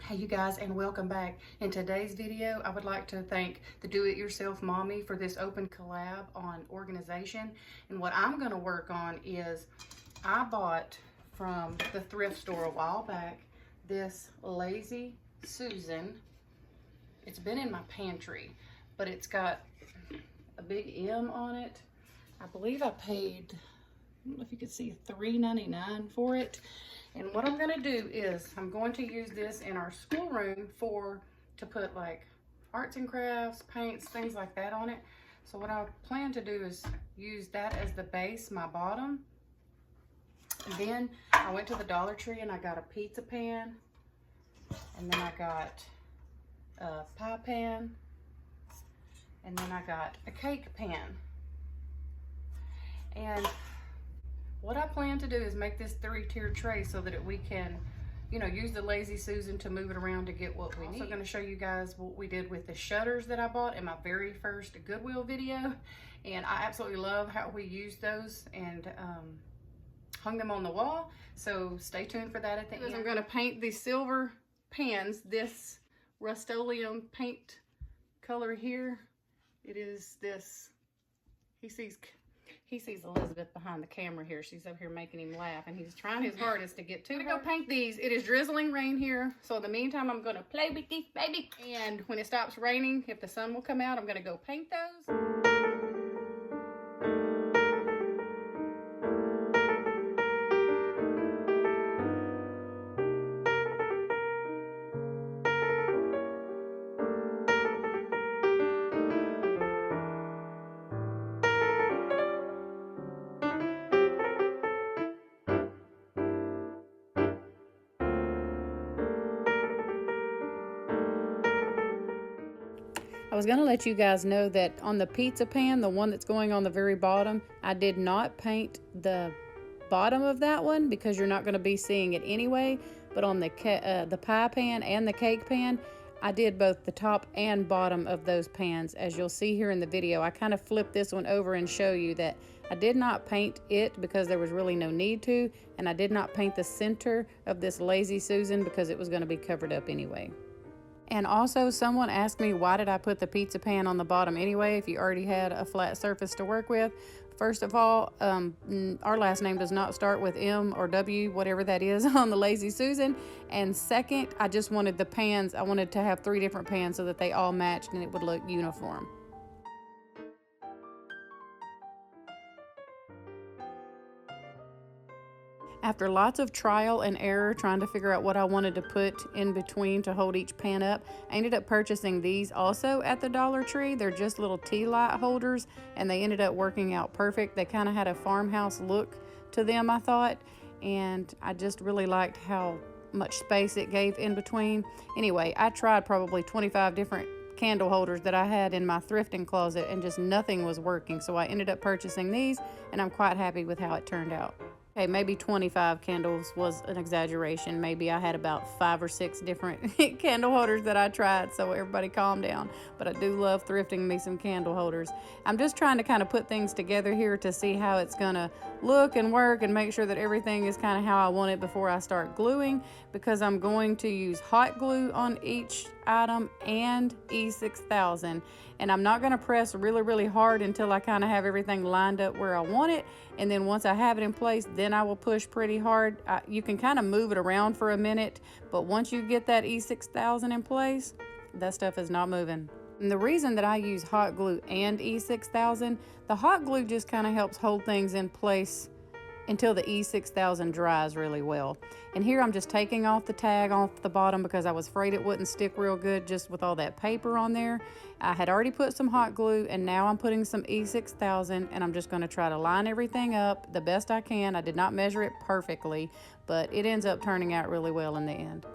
Hey you guys, and welcome back. In today's video, I would like to thank the Do-It-Yourself Mommy for this open collab on organization. And what I'm going to work on is, I bought from the thrift store a while back this Lazy Susan. It's been in my pantry, but it's got a big M on it. I believe I paid, I don't know if you can see, $3.99 for it. And what I'm gonna do is I'm going to use this in our schoolroom to put like arts and crafts, paints, things like that on it. So what I plan to do is use that as the base, my bottom. And then I went to the Dollar Tree and I got a pizza pan. And then I got a pie pan. And then I got a cake pan. And what I plan to do is make this 3-tier tray so that we can, use the Lazy Susan to move it around to get what we need. I'm also going to show you guys what we did with the shutters that I bought in my very first Goodwill video. And I absolutely love how we used those and hung them on the wall. So stay tuned for that at the end. I'm going to paint these silver pans, this Rust-Oleum paint color here. It is this, he sees Elizabeth behind the camera here. She's up here making him laugh, and he's trying his hardest to get to her. I'm gonna go paint these. It is drizzling rain here, so in the meantime, I'm gonna play with these baby. And when it stops raining, if the sun will come out, I'm gonna go paint those. I was going to let you guys know that on the pizza pan, the one that's going on the very bottom, I did not paint the bottom of that one because you're not going to be seeing it anyway. But on the pie pan and the cake pan, I did both the top and bottom of those pans. As you'll see here in the video, I kind of flipped this one over and show you that I did not paint it because there was really no need to. And I did not paint the center of this Lazy Susan because it was going to be covered up anyway. And also, someone asked me, why did I put the pizza pan on the bottom anyway if you already had a flat surface to work with? First of all, our last name does not start with M or W, whatever that is, on the Lazy Susan. And second, I just wanted the pans, I wanted to have 3 different pans so that they all matched and it would look uniform. After lots of trial and error trying to figure out what I wanted to put in between to hold each pan up, I ended up purchasing these also at the Dollar Tree. They're just little tea light holders, and they ended up working out perfect. They kind of had a farmhouse look to them, I thought, and I just really liked how much space it gave in between. Anyway, I tried probably 25 different candle holders that I had in my thrifting closet, and just nothing was working. So I ended up purchasing these, and I'm quite happy with how it turned out. Okay, maybe 25 candles was an exaggeration. Maybe I had about 5 or 6 different candle holders that I tried, so everybody calm down. But I do love thrifting me some candle holders. I'm just trying to kind of put things together here to see how it's gonna look and work and make sure that everything is kind of how I want it before I start gluing, because I'm going to use hot glue on each item and E6000. And I'm not going to press really, really hard until I kind of have everything lined up where I want it. And then once I have it in place, then I will push pretty hard. You can kind of move it around for a minute, but once you get that E6000 in place, that stuff is not moving. And the reason that I use hot glue and E6000, the hot glue just kind of helps hold things in place until the E6000 dries really well. And here I'm just taking off the tag off the bottom because I was afraid it wouldn't stick real good just with all that paper on there. I had already put some hot glue, and now I'm putting some E6000, and I'm just going to try to line everything up the best I can. I did not measure it perfectly, but it ends up turning out really well in the end.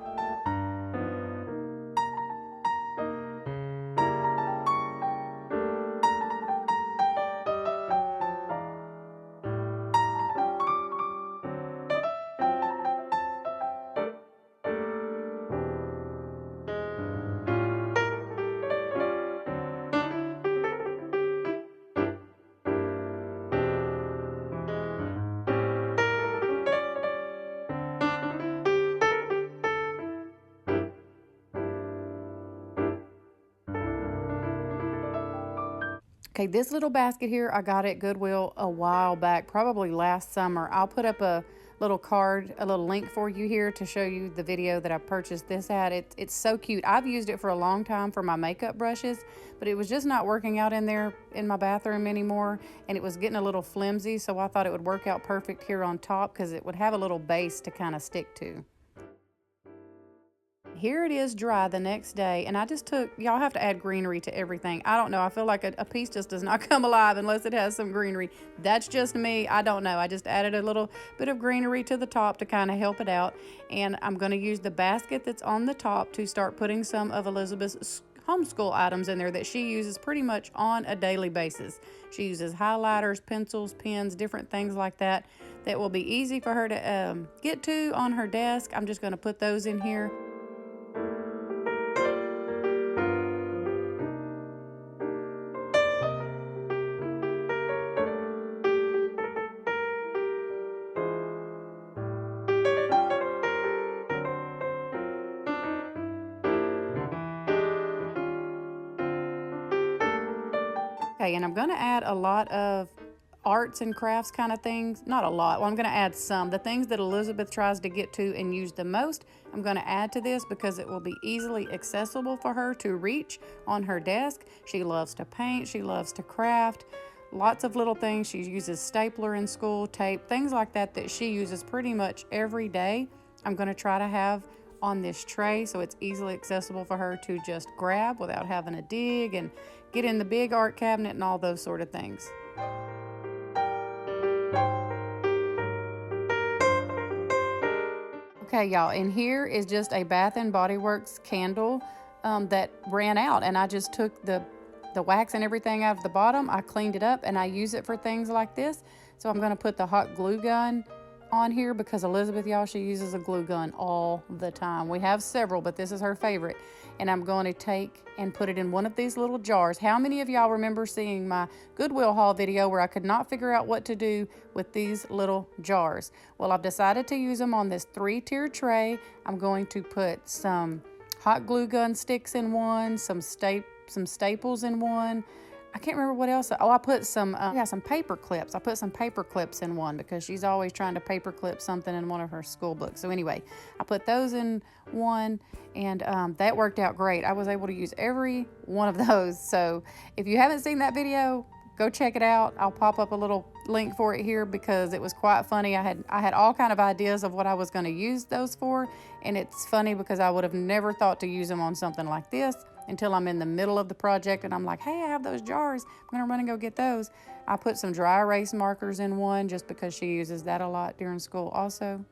Okay, this little basket here, I got at Goodwill a while back, probably last summer. I'll put up a little card, a little link for you here to show you the video that I purchased this at. It's so cute. I've used it for a long time for my makeup brushes, but it was just not working out in there in my bathroom anymore, and it was getting a little flimsy, so I thought it would work out perfect here on top because it would have a little base to kind of stick to. Here it is dry the next day, and I just took, y'all have to add greenery to everything. I don't know, I feel like a piece just does not come alive unless it has some greenery. That's just me, I don't know. I just added a little bit of greenery to the top to kind of help it out, and I'm going to use the basket that's on the top to start putting some of Elizabeth's homeschool items in there that she uses pretty much on a daily basis. She uses highlighters, pencils, pens, different things like that that will be easy for her to get to on her desk. I'm just going to put those in here. Okay, and I'm going to add a lot of arts and crafts kind of things. Not a lot. Well, I'm going to add some. The things that Elizabeth tries to get to and use the most, I'm going to add to this because it will be easily accessible for her to reach on her desk. She loves to paint. She loves to craft. Lots of little things. She uses stapler in school, tape, things like that that she uses pretty much every day. I'm going to try to have on this tray so it's easily accessible for her to just grab without having to dig and get in the big art cabinet and all those sort of things. Okay, y'all, and here is just a Bath and Body Works candle that ran out, and I just took the wax and everything out of the bottom. I cleaned it up and I use it for things like this. So I'm going to put the hot glue gun on here because Elizabeth, y'all, she uses a glue gun all the time. We have several, but this is her favorite. And I'm going to take and put it in one of these little jars. How many of y'all remember seeing my Goodwill haul video where I could not figure out what to do with these little jars? Well, I've decided to use them on this 3-tier tray. I'm going to put some hot glue gun sticks in one, some staples in one. I can't remember what else. Oh, I put some paper clips. I put some paper clips in one because she's always trying to paper clip something in one of her school books. So anyway, I put those in one, and that worked out great. I was able to use every one of those. So if you haven't seen that video, go check it out. I'll pop up a little link for it here because it was quite funny. I had all kind of ideas of what I was going to use those for, and it's funny because I would have never thought to use them on something like this until I'm in the middle of the project and I'm like, hey, I have those jars. I'm going to run and go get those. I put some dry erase markers in one just because she uses that a lot during school also.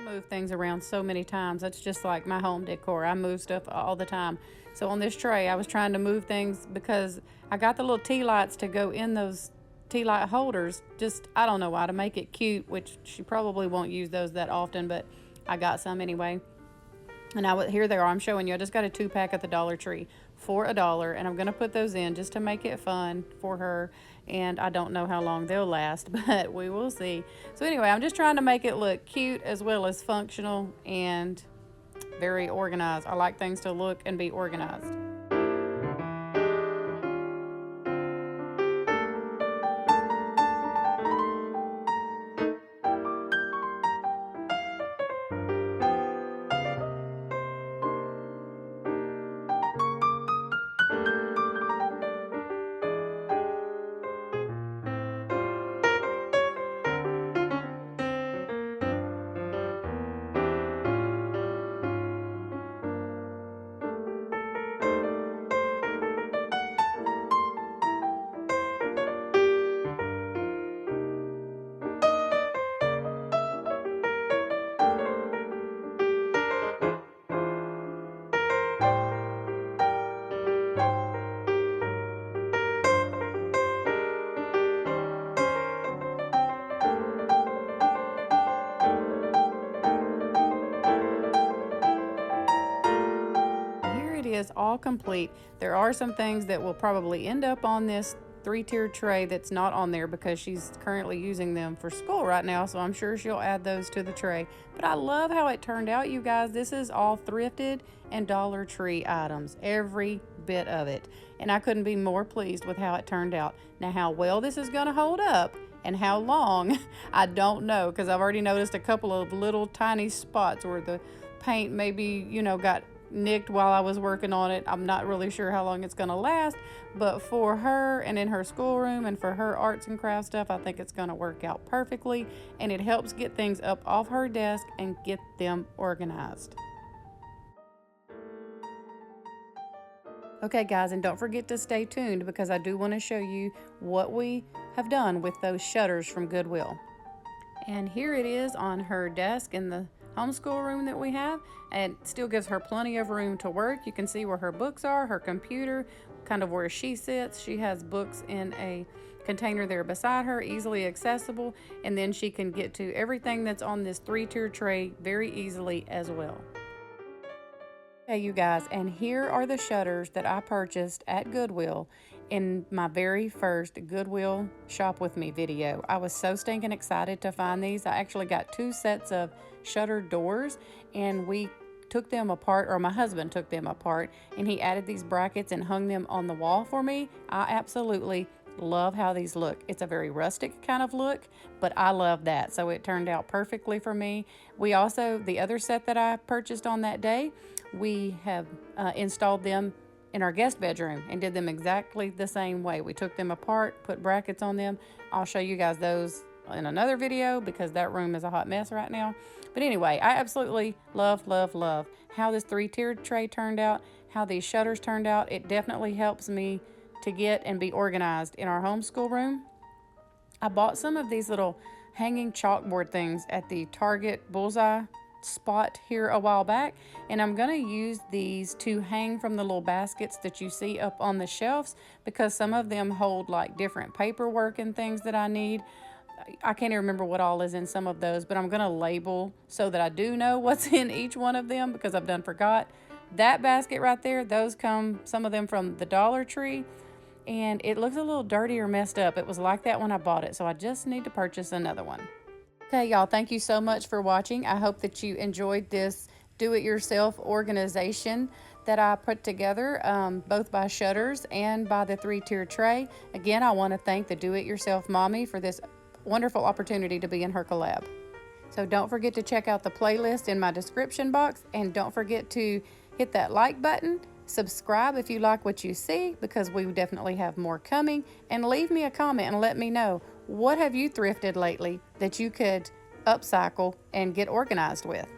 Move things around so many times. That's just like my home decor. I move stuff all the time. So on this tray, I was trying to move things because I got the little tea lights to go in those tea light holders. Just, I don't know why, to make it cute, which she probably won't use those that often, but I got some anyway. And here they are. I'm showing you. I just got a 2-pack at the Dollar Tree for $1, and I'm going to put those in just to make it fun for her. And I don't know how long they'll last, but we will see. So anyway, I'm just trying to make it look cute as well as functional and very organized. I like things to look and be organized. is all complete. There are some things that will probably end up on this 3-tiered tray that's not on there because she's currently using them for school right now, so I'm sure she'll add those to the tray. But I love how it turned out, you guys. This is all thrifted and Dollar Tree items, every bit of it, and I couldn't be more pleased with how it turned out. Now, how well this is going to hold up and how long, I don't know, because I've already noticed a couple of little tiny spots where the paint maybe, got nicked while I was working on it. I'm not really sure how long it's going to last, but for her and in her schoolroom and for her arts and crafts stuff, I think it's going to work out perfectly, and it helps get things up off her desk and get them organized. Okay, guys, and don't forget to stay tuned because I do want to show you what we have done with those shutters from Goodwill. And here it is on her desk in the homeschool room that we have, and it still gives her plenty of room to work. You can see where her books are, her computer, kind of where she sits. She has books in a container there beside her, easily accessible, and then she can get to everything that's on this 3-tier tray very easily as well. Okay, you guys, and here are the shutters that I purchased at Goodwill in my very first Goodwill Shop With Me video. I was so stinking excited to find these. I actually got 2 sets of shutter doors, and we took them apart, or my husband took them apart, and he added these brackets and hung them on the wall for me. I absolutely love how these look. It's a very rustic kind of look, but I love that, so it turned out perfectly for me. We also, the other set that I purchased on that day, we have installed them in our guest bedroom and did them exactly the same way. We took them apart, put brackets on them. I'll show you guys those in another video because that room is a hot mess right now. But anyway, I absolutely love how this 3-tiered tray turned out, how these shutters turned out. It definitely helps me to get and be organized in our homeschool room. I bought some of these little hanging chalkboard things at the Target Bullseye spot here a while back, and I'm going to use these to hang from the little baskets that you see up on the shelves because some of them hold like different paperwork and things that I need. I can't even remember what all is in some of those, but I'm going to label so that I do know what's in each one of them because I've done forgot. That basket right there, those come, some of them from the Dollar Tree, and it looks a little dirty or messed up. It was like that when I bought it, so I just need to purchase another one. Okay, y'all, thank you so much for watching. I hope that you enjoyed this do-it-yourself organization that I put together, both by shutters and by the 3-tier tray. Again, I want to thank the Do-It-Yourself Mommy for this wonderful opportunity to be in her collab. So don't forget to check out the playlist in my description box, and don't forget to hit that like button, subscribe if you like what you see because we definitely have more coming, and leave me a comment and let me know what have you thrifted lately that you could upcycle and get organized with.